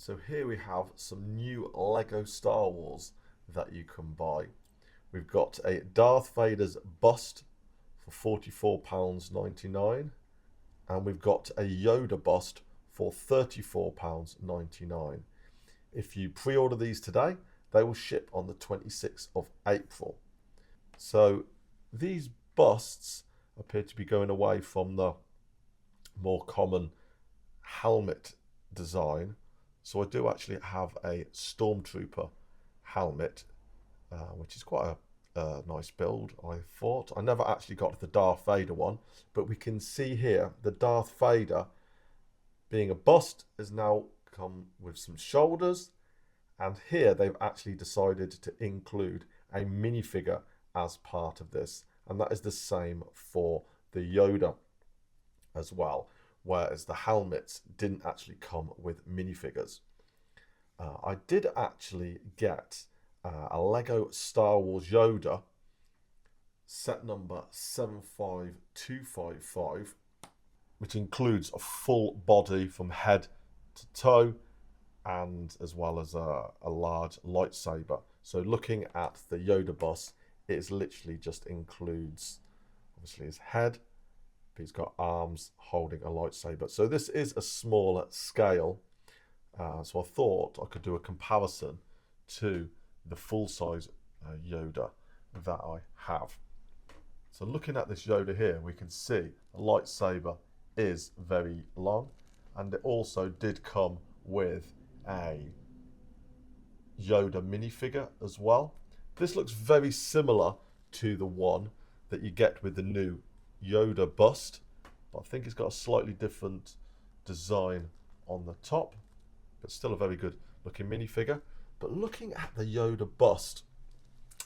So here we have some new Lego Star Wars that you can buy. We've got a Darth Vader's bust for £44.99 and we've got a Yoda bust for £34.99. If you pre-order these today, they will ship on the 26th of April. So these busts appear to be going away from the more common helmet design. So I do actually have a Stormtrooper helmet, which is quite a nice build, I thought. I never actually got the Darth Vader one, but we can see here the Darth Vader, being a bust, has now come with some shoulders, and here they've actually decided to include a minifigure as part of this, and that is the same for the Yoda as well, whereas the helmets didn't actually come with minifigures. I did actually get a Lego Star Wars Yoda set number 75255, which includes a full body from head to toe, and as well as a large lightsaber. So looking at the Yoda bust, it literally just includes obviously his head, but he's got arms holding a lightsaber. So this is a smaller scale. So I thought I could do a comparison to the full-size Yoda that I have. So looking at this Yoda here, we can see the lightsaber is very long, and it also did come with a Yoda minifigure as well. This looks very similar to the one that you get with the new Yoda bust, but I think it's got a slightly different design on the top, but still a very good looking minifigure. But looking at the Yoda bust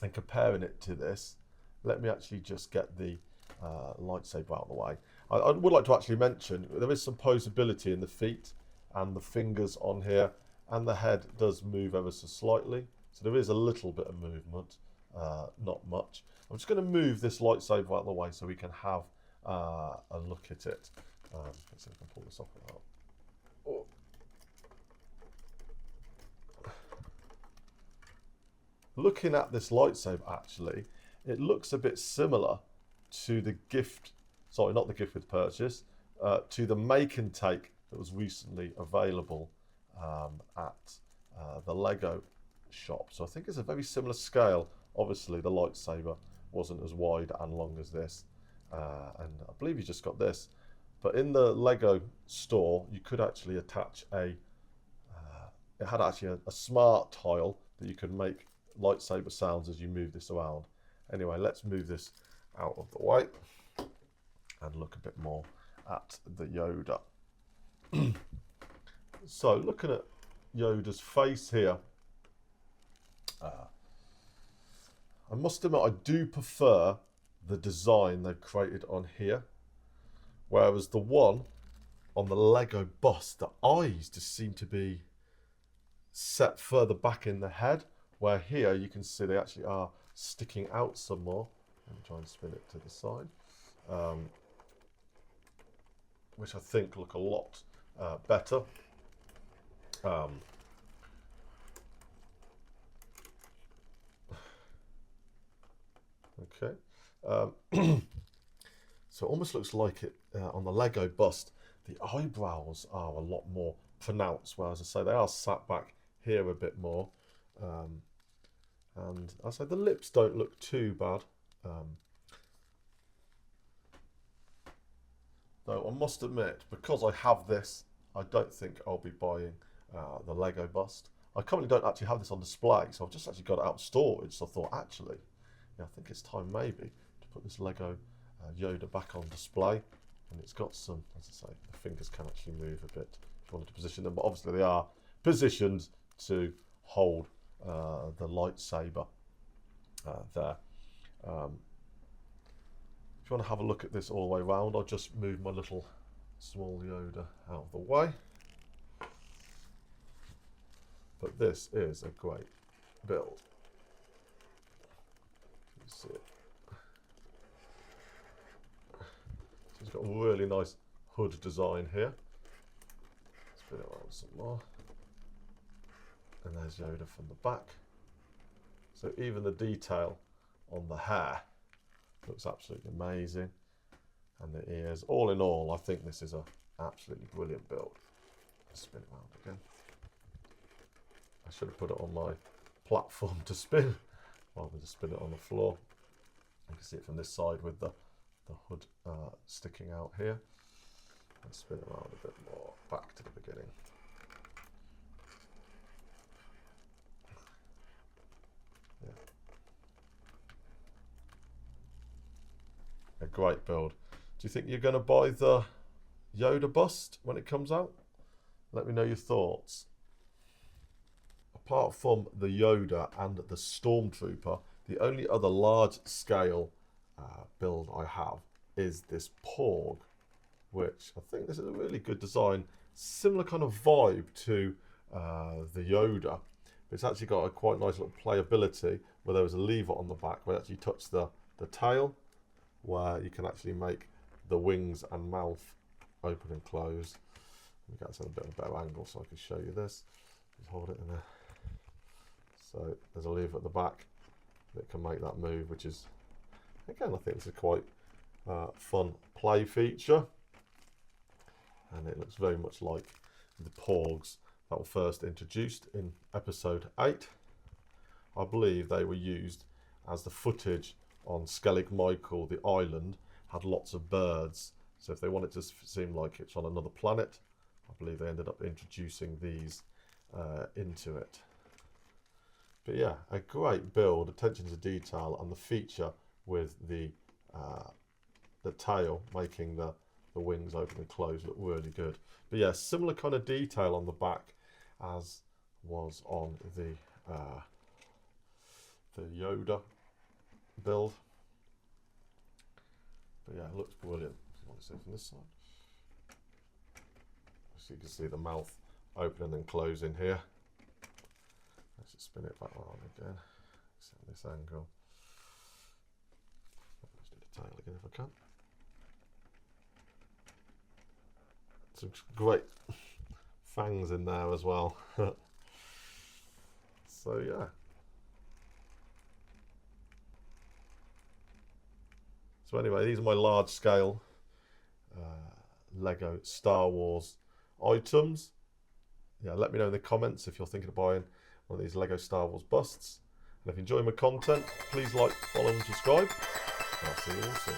and comparing it to this, let me actually just get the lightsaber out of the way. I would like to actually mention there is some posability in the feet and the fingers on here, and the head does move ever so slightly. So there is a little bit of movement, not much. I'm just going to move this lightsaber out of the way so we can have a look at it. Let's see if I can pull this off without. Oh. Looking at this lightsaber, actually, it looks a bit similar to the gift, sorry, not the gift with purchase, to the make and take that was recently available at the Lego shop. So I think it's a very similar scale. Obviously, the lightsaber wasn't as wide and long as this, and I believe you just got this. But in the Lego store, you could actually attach it had actually a smart tile that you could make lightsaber sounds as you move this around. Anyway, let's move this out of the way and look a bit more at the Yoda. So looking at Yoda's face here, I must admit I do prefer the design they've created on here, whereas the one on the Lego bust, the eyes just seem to be set further back in the head, where here you can see they actually are sticking out some more. Let me try and spin it to the side, which I think look a lot better. Okay, so it almost looks like it on the Lego bust, the eyebrows are a lot more pronounced, whereas I say they are sat back here a bit more. And I say the lips don't look too bad. Though I must admit, because I have this, I don't think I'll be buying the Lego bust. I currently don't actually have this on display, so I've just actually got it out of storage. So I thought, actually, yeah, I think it's time maybe to put this Lego Yoda back on display. And it's got some, as I say, the fingers can actually move a bit if you wanted to position them, but obviously they are positioned to hold the lightsaber there. If you want to have a look at this all the way around, I'll just move my little small Yoda out of the way. But this is a great build. You see it. So it's got a really nice hood design here. Spin it around some more. there's Yoda from the back. So even the detail on the hair looks absolutely amazing. And the ears. All in all, I think this is a absolutely brilliant build. Let's spin it around again. I should have put it on my platform to spin, rather than spin it on the floor. You can see it from this side with the hood sticking out here. Let's spin it around a bit more, back to the beginning. Yeah. A great build. Do you think you're going to buy the Yoda Bust when it comes out? Let me know your thoughts. Apart from the Yoda and the Stormtrooper, the only other large scale build I have is this Porg, which I think this is a really good design. Similar kind of vibe to the Yoda, but it's actually got a quite nice little playability where there was a lever on the back where you actually touch the tail, where you can actually make the wings and mouth open and close. Let me get this at a bit of a better angle so I can show you this. Just hold it in there. So there's a lever at the back that can make that move, which is, again, I think this is quite fun play feature. And it looks very much like the Porgs that were first introduced in episode 8. I believe they were used as the footage on Skellig Michael, the island, had lots of birds. So if they wanted to seem like it's on another planet, I believe they ended up introducing these into it. But yeah, a great build, attention to detail, and the feature with the tail making the wings open and close look really good. But yeah, similar kind of detail on the back as was on the Yoda build. But yeah, it looks brilliant. You want to see it from this side. So you can see the mouth opening and closing here. Let's just spin it back around again. Set this angle. Let's do the tail again if I can. Some great fangs in there as well. So yeah. So anyway, these are my large scale Lego Star Wars items. Yeah, let me know in the comments if you're thinking of buying one of these Lego Star Wars busts. And if you enjoy my content, please like, follow and subscribe. I'll see you all soon.